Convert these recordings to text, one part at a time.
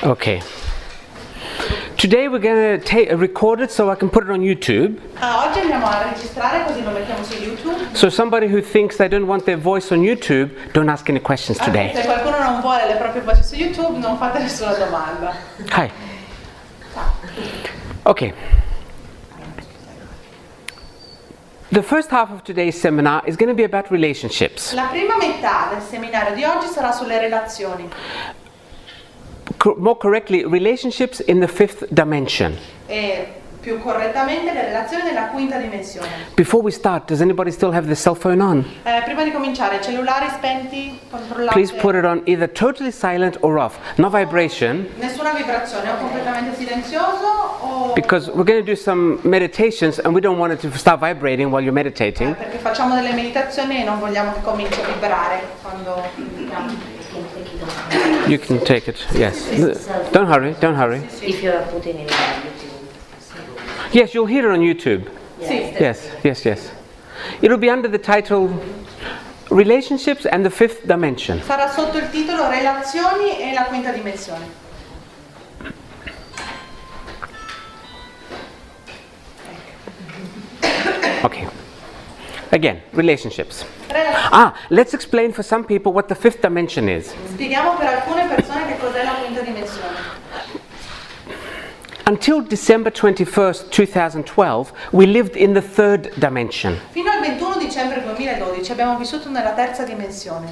Okay. Today we're going to record it so I can put it on YouTube. Oggi andiamo a registrare così lo mettiamo su YouTube. So somebody who thinks they don't want their voice on YouTube, don't ask any questions today. Se qualcuno non vuole le proprie voci su YouTube, non fate nessuna domanda. Hi. Okay. The first half of today's seminar is going to be about relationships. La prima metà del seminario di oggi sarà sulle relazioni. More correctly, relationships in the fifth dimension. E più correttamente le relazioni nella quinta dimensione. Before we start, does anybody still have the cell phone on? Prima di cominciare, cellulari spenti, controllate. Please put it on either totally silent or off. No vibration. Nessuna vibrazione, o completamente silenzioso o... Because we're going to do some meditations and we don't want it to start vibrating while you're meditating. Perché facciamo delle meditazioni e non vogliamo che cominci a vibrare quando... You can take it, yes. Don't hurry, don't hurry. If you are putting it on YouTube. Yes, you'll hear it on YouTube. Sì. Yes. It'll be under the title Relationships and the Fifth Dimension. Sarà sotto il titolo Relazioni e la quinta dimensione. Okay. Again, relationships. Relazioni. Let's explain for some people what the fifth dimension is. Spieghiamo per alcune persone che cos'è la quinta dimensione. Until December 21st, 2012, we lived in the third dimension. Fino al 21 dicembre 2012 abbiamo vissuto nella terza dimensione.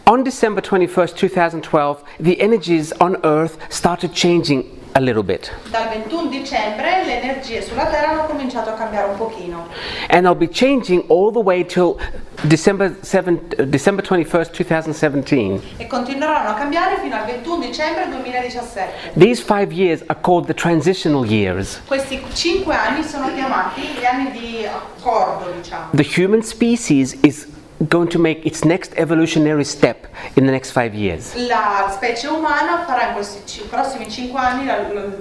On December 21st, 2012, the energies on Earth started changing a little bit. Dal 21 dicembre le energie sulla Terra hanno cominciato a cambiare un pochino. And they'll be changing all the way till December 21st, 2017. E continueranno a cambiare fino al 21 dicembre 2017. These 5 years are called the transitional years. Questi 5 anni sono chiamati gli anni di accordo, diciamo. The human species is going to make its next evolutionary step in the next 5 years. La specie umana farà in questi prossimi 5 anni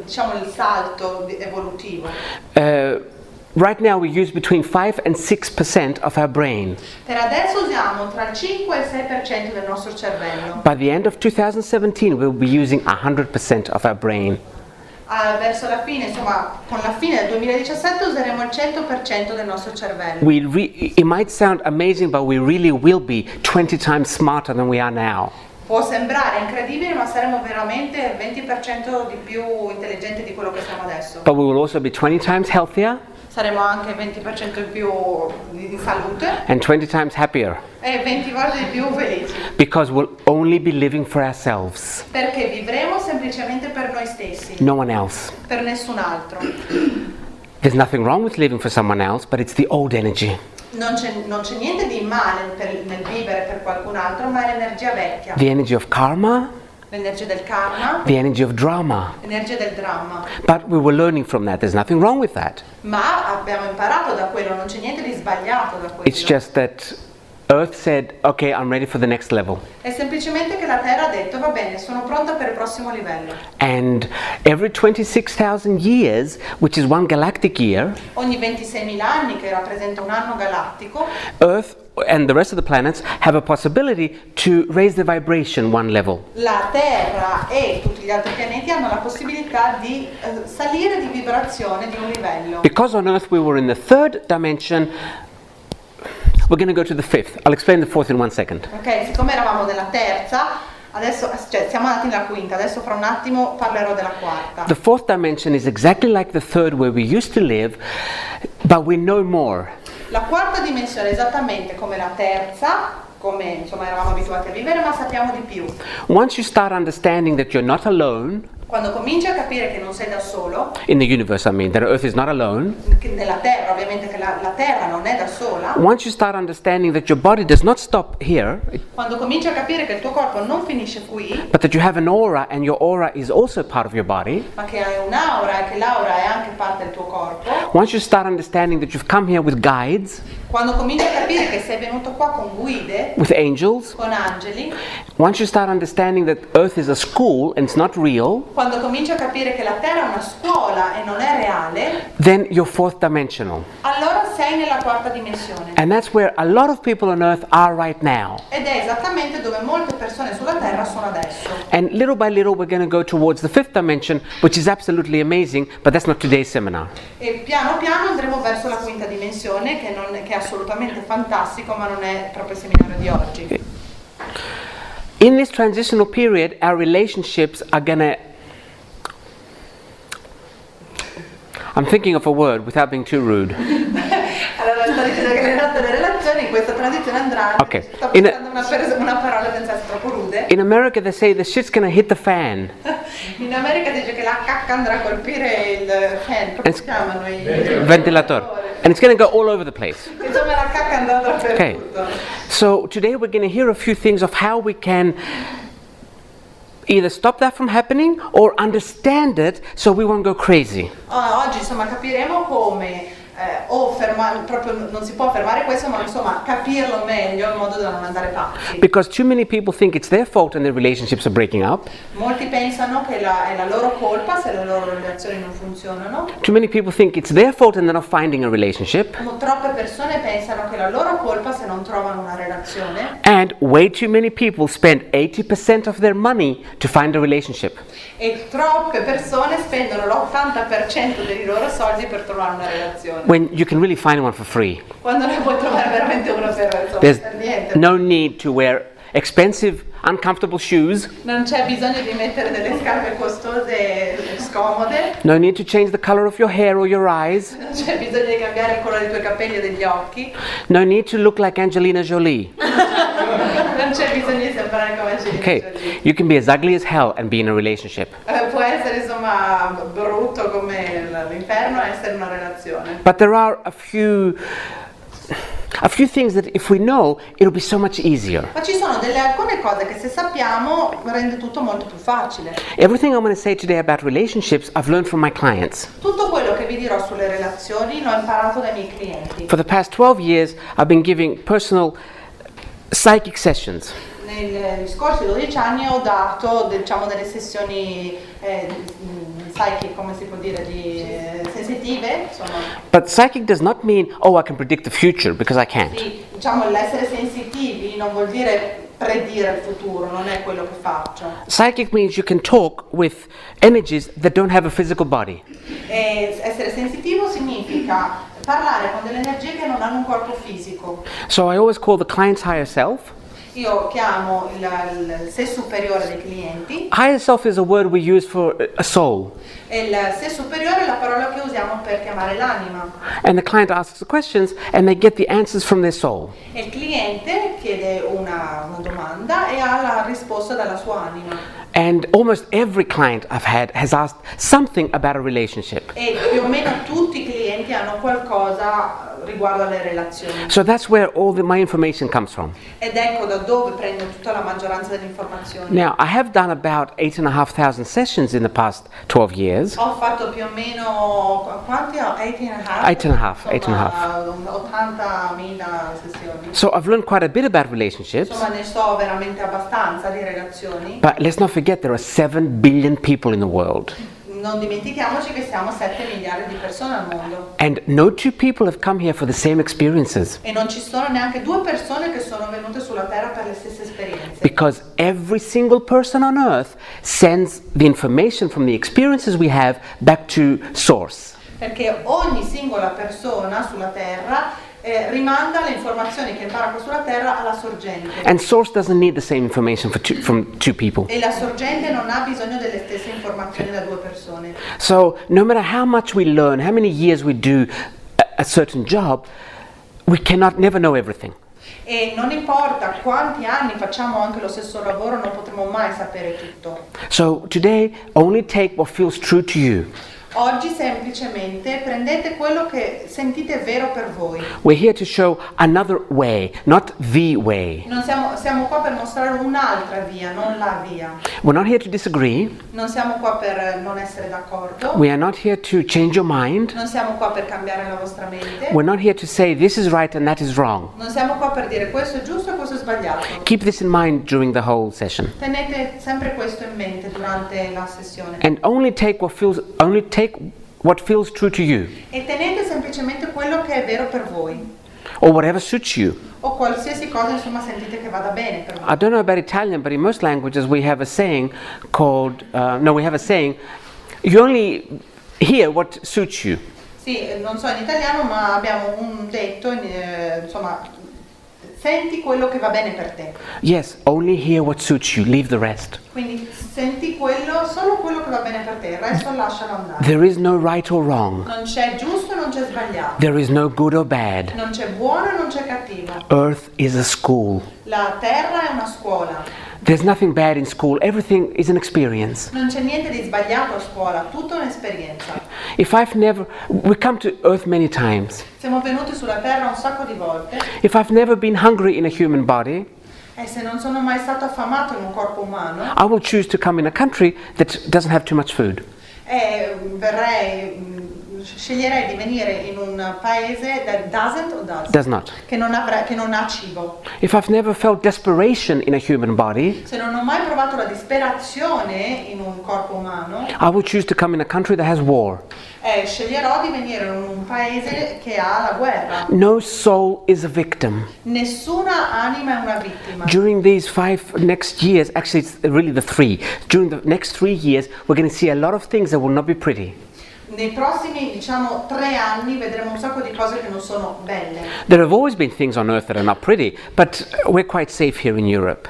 diciamo il salto evolutivo. Right now we use between 5 and 6% of our brain. Per adesso usiamo tra il 5 e il 6% del nostro cervello. By the end of 2017 we'll be using 100% of our brain. Verso la fine, insomma, con la fine del 2017 useremo il 100% del nostro cervello. It might sound amazing, but we really will be 20 times smarter than we are now. Può sembrare incredibile, ma saremo veramente il 20% di più intelligenti di quello che siamo adesso. But we will also be 20 times healthier. Saremo anche il 20% in più di salute and 20 times happier. E 20 volte di più felici. Because we'll only be living for ourselves. Perché vivremo semplicemente per noi stessi. No one else. Per nessun altro. There's nothing wrong with living for someone else, but it's the old energy. Non c'è niente di male nel vivere per qualcun altro, ma è l'energia vecchia. The energy of karma. L'energia del karma. The energy of drama. L'energia del dramma. But we were learning from that. There's nothing wrong with that. Ma abbiamo imparato da quello, non c'è niente di sbagliato da quello. It's just that Earth said, okay, I'm ready for the next level. È semplicemente che la Terra ha detto, va bene, sono pronta per il prossimo livello. And every 26,000 years, which is one galactic year, Ogni 26.000 anni, che rappresenta un anno galattico, Earth and the rest of the planets have a possibility to raise the vibration one level. la Terra e tutti gli altri pianeti hanno la possibilità di salire di vibrazione di un livello. Because on Earth we were in the third dimension, we're going to go to the fifth. I'll explain the fourth in 1 second. Ok, siccome eravamo nella terza, adesso siamo andati nella quinta, adesso fra un attimo parlerò della quarta. The fourth dimension is exactly like the third where we used to live, but we know more. La quarta dimensione è esattamente come la terza, come insomma eravamo abituati a vivere, ma sappiamo di più. Once you start understanding that you're not alone, Quando cominci a capire che non sei da solo, in the universe I mean, that Earth is not alone, che nella Terra, ovviamente che la Terra non è da sola, once you start understanding that your body does not stop here, quando cominci a capire che il tuo corpo non finisce qui, but that you have an aura and your aura is also part of your body, ma che hai un'aura e che l'aura è anche parte del tuo corpo, once you start understanding that you've come here with guides, Quando cominci a capire che sei venuto qua con guide, with angels, con angeli, once you start understanding that Earth is a school and it's not real, quando cominci a capire che la Terra è una scuola e non è reale, then you're fourth dimensional. allora sei nella quarta dimensione. And that's where a lot of people on Earth are right now. Ed è esattamente dove molte persone sulla Terra sono adesso. And little by little we're going to go towards the fifth dimension, which is absolutely amazing, but that's not today's seminar. E piano piano andremo verso la quinta dimensione, che è assolutamente fantastico, ma non è proprio il seminario di oggi. In this transitional period, our relationships are going to... I'm thinking of a word without being too rude. Allora sto dicendo che le relazioni in questa transizione andranno. Ok. Sto pensando una parola pensate troppo rude. In America they say the shit's going to hit the fan. In America dice che la cacca andrà a colpire il fan, come si chiamano i Ventilator. And it's going to go all over the place. Insomma la cacca andrà Okay. dappertutto. So today we're going to hear a few things of how we can either stop that from happening or understand it so we won't go crazy. Oggi insomma capiremo come o fermare, proprio non si può fermare questo, ma insomma capirlo meglio in modo da non andare pazzi. Because too many people think it's their fault and their relationships are breaking up. Molti pensano che è la loro colpa se le loro relazioni non funzionano. Too many people think it's their fault and they're not finding a relationship. Troppe persone pensano che è la loro colpa se non trovano una relazione. And way too many people spend 80% of their money to find a relationship. E troppe persone spendono l'80% dei loro soldi per trovare una relazione. When you can really find one for free. Quando ne puoi trovare veramente una per There's niente. no need to wear expensive, uncomfortable shoes. Non c'è bisogno di mettere delle scarpe costose e scomode. No need to change the color of your hair or your eyes. Non c'è bisogno di cambiare il colore dei tuoi capelli o degli occhi. No need to look like Angelina Jolie. Non c'è bisogno di sembrare come Angelina Okay, Jolie. you can be as ugly as hell and be in a relationship. Può essere insomma brutto come l'inferno e essere in una relazione. But there are a few things that if we know, it'll be so much easier. Ma ci sono alcune cose che se sappiamo rende tutto molto più facile. Everything I'm going to say today about relationships, I've learned from my clients. Tutto quello che vi dirò sulle relazioni l'ho imparato dai miei clienti. For the past 12 years, I've been giving personal psychic sessions. Negli scorsi 12 anni ho dato diciamo delle sessioni psychic, come si può dire, sensitive, insomma. But psychic does not mean, oh, I can predict the future, because I can't. Sì, diciamo l'essere sensitivi non vuol dire predire il futuro, non è quello che faccio. Psychic means you can talk with energies that don't have a physical body. E essere sensitivo significa parlare con delle energie che non hanno un corpo fisico. So I always call the client's higher self. Io chiamo il sé superiore dei clienti Higher self is a word we use for a soul. e il sé superiore è la parola che usiamo per chiamare l'anima. And the client asks the questions and they get the answers from their soul. E il cliente chiede una domanda e ha la risposta dalla sua anima. And almost every client I've had has asked something about a relationship. E più o meno tutti i clienti hanno qualcosa riguardo alle relazioni. So that's where all my information comes from. Ed ecco da dove prendo tutta la maggioranza delle informazioni. Now, I have done about 8,500 sessions in the past 12 years. Ho fatto più o meno, quanti ho? 8,5? 8,5. 80.000 sessioni. So I've learned quite a bit about relationships. Insomma ne so veramente abbastanza di relazioni. But let's not forget there are 7 billion people in the world. Non dimentichiamoci che siamo 7 miliardi di persone al mondo. And no two people have come here for the same experiences. E non ci sono neanche due persone che sono venute sulla Terra per le stesse esperienze. Because every single person on earth sends the information from the experiences we have back to source. Perché ogni singola persona sulla Terra rimanda le informazioni che impara qua sulla Terra alla sorgente. And source doesn't need the same information from two people. E la sorgente non ha bisogno delle stesse informazioni da due persone. So no matter how much we learn, how many years we do a certain job, we cannot never know everything. E non importa quanti anni facciamo anche lo stesso lavoro, non potremo mai sapere tutto. So today, only take what feels true to you. Oggi semplicemente prendete quello che sentite vero per voi. We're here to show another way, not the way. Non siamo qua per mostrare un'altra via, non la via. We're not here to disagree. Non siamo qua per non essere d'accordo. We are not here to change your mind. Non siamo qua per cambiare la vostra mente. We're not here to say this is right and that is wrong. Non siamo qua per dire questo è giusto e questo è sbagliato. Keep this in mind during the whole session. Tenete sempre questo in mente durante la sessione. And only take what feels true to you, E tenete semplicemente quello che è vero per voi. or whatever suits you. O qualsiasi cosa insomma sentite che vada bene per voi. I don't know about Italian, but in most languages we have a saying called, you only hear what suits you. Sì, non so in italiano, ma abbiamo un detto, insomma, senti quello che va bene per te. Yes, only hear what suits you, leave the rest. Quindi senti solo quello che va bene per te, il resto lascialo andare. There is no right or wrong. Non c'è giusto e non c'è sbagliato. There is no good or bad. Non c'è buono e non c'è cattivo. Earth is a school. La terra è una scuola. There's nothing bad in school. Everything is an experience. Non c'è niente di sbagliato a scuola, tutto è un'esperienza. We come to Earth many times. Siamo venuti sulla terra un sacco di volte If I've never been hungry in a human body, e se non sono mai stato affamato in un corpo umano, I will choose to come in a country that doesn't have too much food. Sceglierei di venire in un paese that Does not. che non ha cibo. If I've never felt desperation in a human body, Se non ho mai provato la disperazione in un corpo umano, I will choose to come in a country that has war. sceglierò di venire in un paese che ha la guerra. No soul is a victim. Nessuna anima è una vittima. During these 5 next years, actually it's really the 3, during the next 3 years, we're going to see a lot of things that will not be pretty. Nei prossimi, 3 anni vedremo un sacco di cose che non sono belle. There have always been things on earth that are not pretty, but we're quite safe here in Europe.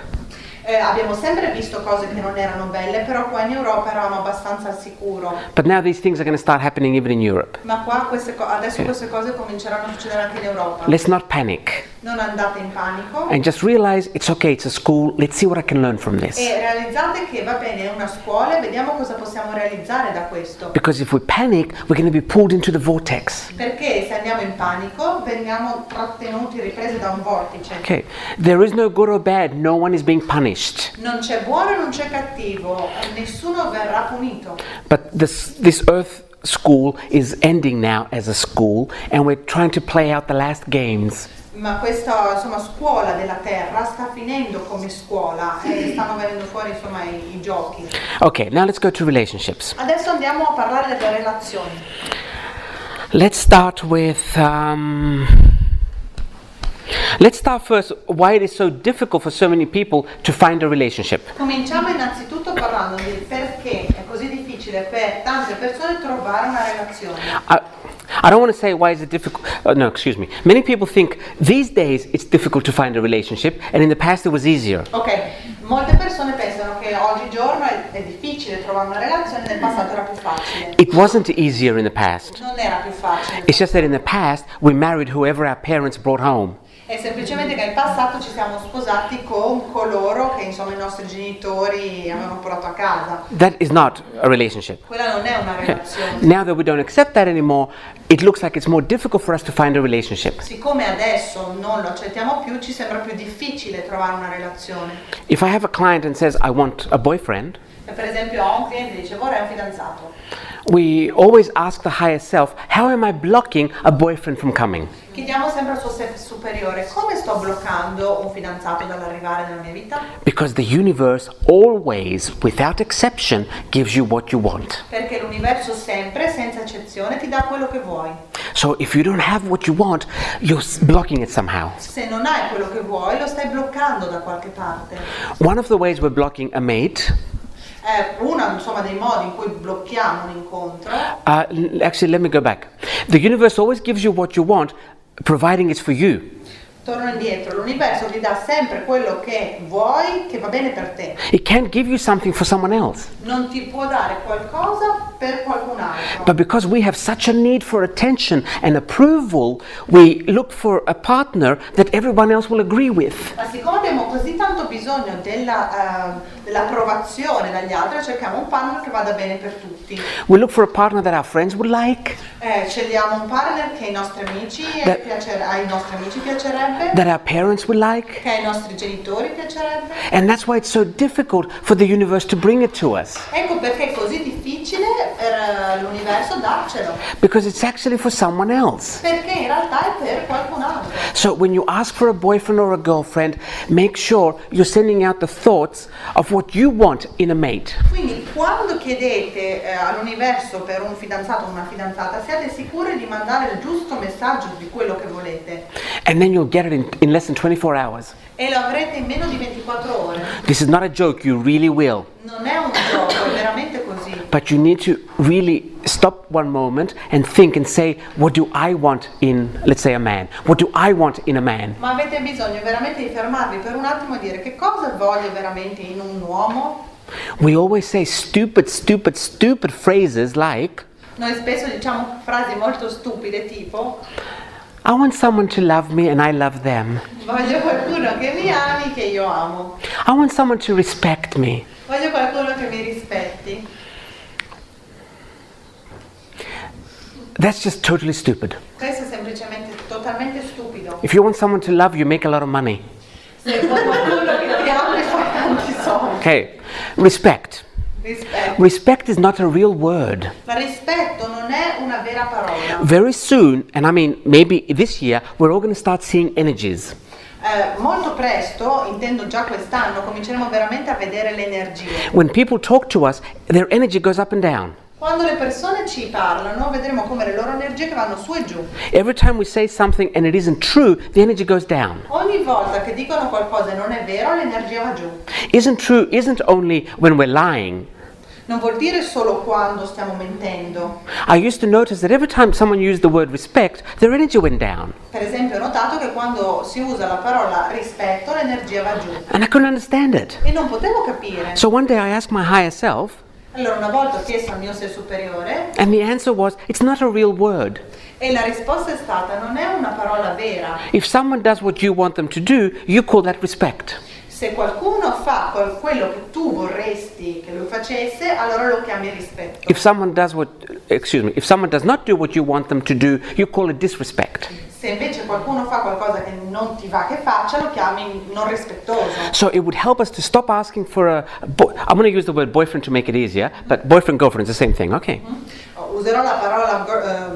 Abbiamo sempre visto cose che non erano belle, però qua in Europa eravamo abbastanza al sicuro. But now these things are going to start happening even in Europe. Ma qua adesso queste cose cominceranno a succedere anche in Europa. Let's not panic Non andate in panico and just realize it's okay, it's a school, let's see what I can learn from this. e realizzate che va bene, è una scuola e vediamo cosa possiamo realizzare da questo. Because if we panic, we're going to be pulled into the vortex. Perché se andiamo in panico veniamo trattenuti, ripresi da un vortice. Okay, there is no good or bad, no one is being punished. Non c'è buono e non c'è cattivo, nessuno verrà punito. But this earth school is ending now as a school, and we're trying to play out the last games. Ma questa scuola della terra sta finendo come scuola e stanno venendo fuori i giochi. Okay, now let's go to relationships. Adesso andiamo a parlare delle relazioni. Let's start first why it is so difficult for so many people to find a relationship. Cominciamo innanzitutto parlando di perché è così difficile per tante persone trovare una relazione. I don't want to say why is it difficult. Many people think these days it's difficult to find a relationship, and in the past it was easier. Ok, molte persone pensano che oggigiorno è difficile trovare una relazione, nel passato era più facile. It wasn't easier in the past. Non era più facile. It's just that in the past we married whoever our parents brought home. È semplicemente che nel passato ci siamo sposati con coloro che i nostri genitori avevano portato a casa. That is not a relationship. Quella non è una relazione. Now that we don't accept that anymore, it looks like it's more difficult for us to find a relationship. Siccome adesso non lo accettiamo più, ci sembra più difficile trovare una relazione. If I have a client and says I want a boyfriend, E per esempio ho un cliente che dice vorrei un fidanzato. we always ask the higher self, how am I blocking a boyfriend from coming? Chiediamo sempre al suo sé superiore, come sto bloccando un fidanzato dall'arrivare nella mia vita? Because the universe always, without exception, gives you what you want. Perché l'universo sempre, senza eccezione, ti dà quello che vuoi. So if you don't have what you want, you're blocking it somehow. Se non hai quello che vuoi, lo stai bloccando da qualche parte. One of the ways we're blocking a mate, Uno dei modi in cui blocchiamo un incontro. Actually let me go back. The universe always gives you what you want, providing it's for you. Torno indietro, l'universo ti dà sempre quello che vuoi, che va bene per te. It can't give you something for someone else. Non ti può dare qualcosa per qualcun altro. But because we have such a need for attention and approval, we look for a partner that everyone else will agree with. Ma siccome abbiamo così tanto bisogno dell'approvazione dagli altri, cerchiamo un partner che vada bene per tutti. We look for a partner that our friends would like, Scegliamo un partner che ai nostri amici piacerebbe, that our parents would like. che ai nostri genitori piacerebbe. And that's why it's so difficult for the universe to bring it to us. Ecco perché è così difficile per l'universo darcelo, Because it's actually for someone else. perché in realtà è per qualcun altro. So when you ask for a boyfriend or a girlfriend, make sure you're sending out the thoughts of what you want in a mate. Quindi quando chiedete all'universo per un fidanzato o una fidanzata, siate sicuri di mandare il giusto messaggio di quello che volete And then you'll get it in less than 24 hours. e lo avrete in meno di 24 ore. This is not a joke, you really will. Non è un gioco, è veramente così. But you need to really stop one moment and think and say, what do I want in, let's say, a man? What do I want in a man? Ma avete bisogno veramente di fermarvi per un attimo e dire che cosa voglio veramente in un uomo? We always say stupid phrases like, Noi spesso diciamo frasi molto stupide tipo I want someone to love me and I love them. voglio qualcuno che mi ami, che io amo. I want someone to respect me. Voglio qualcuno che mi rispetti. That's just totally stupid. Questo è semplicemente totalmente stupido. If you want someone to love you, make a lot of money. Se vuoi qualcuno che ti ami, fai tanti soldi. Okay, respect. Rispetto. Respect is not a real word. Ma rispetto non è una vera parola. Very soon, and I mean maybe this year, we're all going to start seeing energies. Molto presto, intendo già quest'anno, cominceremo veramente a vedere le energie. When people talk to us, their energy goes up and down. Quando le persone ci parlano, vedremo come le loro energie che vanno su e giù. Every time we say something and it isn't true, the energy goes down. Ogni volta che dicono qualcosa e non è vero, l'energia va giù. Isn't true isn't only when we're lying. Non vuol dire solo quando stiamo mentendo. I used to notice that every time someone used the word respect, their energy went down. Per esempio, ho notato che quando si usa la parola rispetto, l'energia va giù. And I couldn't understand it. E non potevo capire. So one day I asked my higher self, Allora una volta ho chiesto al mio sé superiore and the answer was, it's not a real word. e la risposta è stata non è una parola vera. If someone does what you want them to do, you call that respect. Se qualcuno fa quello che tu vorresti che lui facesse, allora lo chiami rispetto. If someone does not do what you want them to do, you call it disrespect. Se invece qualcuno fa qualcosa che non ti va che faccia, lo chiami non rispettoso. So it would help us to stop asking for I'm going to use the word boyfriend to make it easier, but boyfriend, girlfriend is the same thing, okay? Userò la parola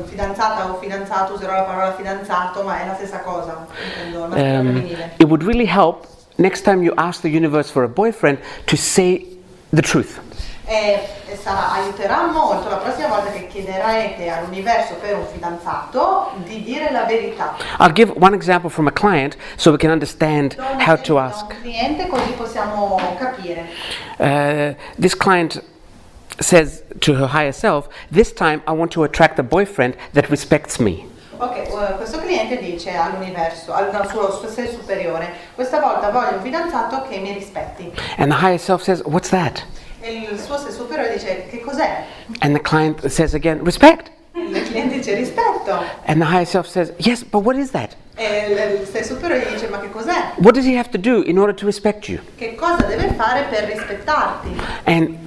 fidanzata o fidanzato, userò la parola fidanzato, ma è la stessa cosa. Intendo la femminile. It would really help next time you ask the universe for a boyfriend to say the truth. Aiuterà molto la prossima volta che chiederete all'universo per un fidanzato di dire la verità. I'll give one example from a client so we can understand how to ask. Un cliente così possiamo capire. This client says to her higher self, this time I want to attract a boyfriend that respects me. Ok, questo cliente dice all'universo, al suo sé superiore, questa volta voglio un fidanzato che mi rispetti. And the higher self says, what's that? E il suo sé superiore dice, che cos'è? And the client says again, respect. Il cliente dice rispetto. And the higher self says, yes, but what is that? E il sé superiore gli dice, ma che cos'è? What does he have to do in order to respect you? Che cosa deve fare per rispettarti? And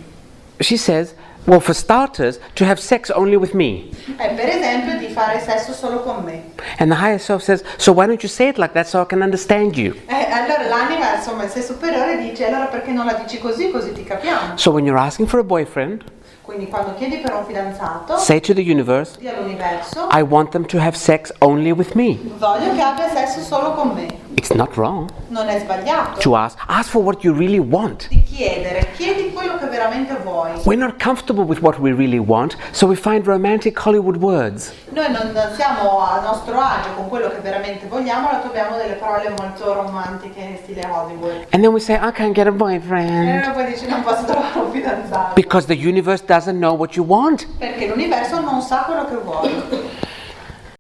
she says, well, for starters, to have sex only with me. Per esempio di fare sesso solo con me. And the higher self says, so why don't you say it like that so I can understand you? Allora l'anima, insomma, il sé superiore dice, allora perché non la dici così, così ti capiamo. So when you're asking for a boyfriend, Quindi quando chiedi per un fidanzato, say to the universe, di all'universo, I want them to have sex only with me. voglio che abbia sesso solo con me. It's not wrong Non è sbagliato. to ask for what you really want. Di chiedi quello che veramente vuoi. We're not comfortable with what we really want, so we find romantic Hollywood words. Noi non siamo a nostro agio con quello che veramente vogliamo, allora troviamo delle parole molto romantiche in stile Hollywood. And then we say, I can't get a E boyfriend. allora poi dici non posso trovare un fidanzato. Because the universe doesn't know what you want. Perché l'universo non sa quello che vuoi.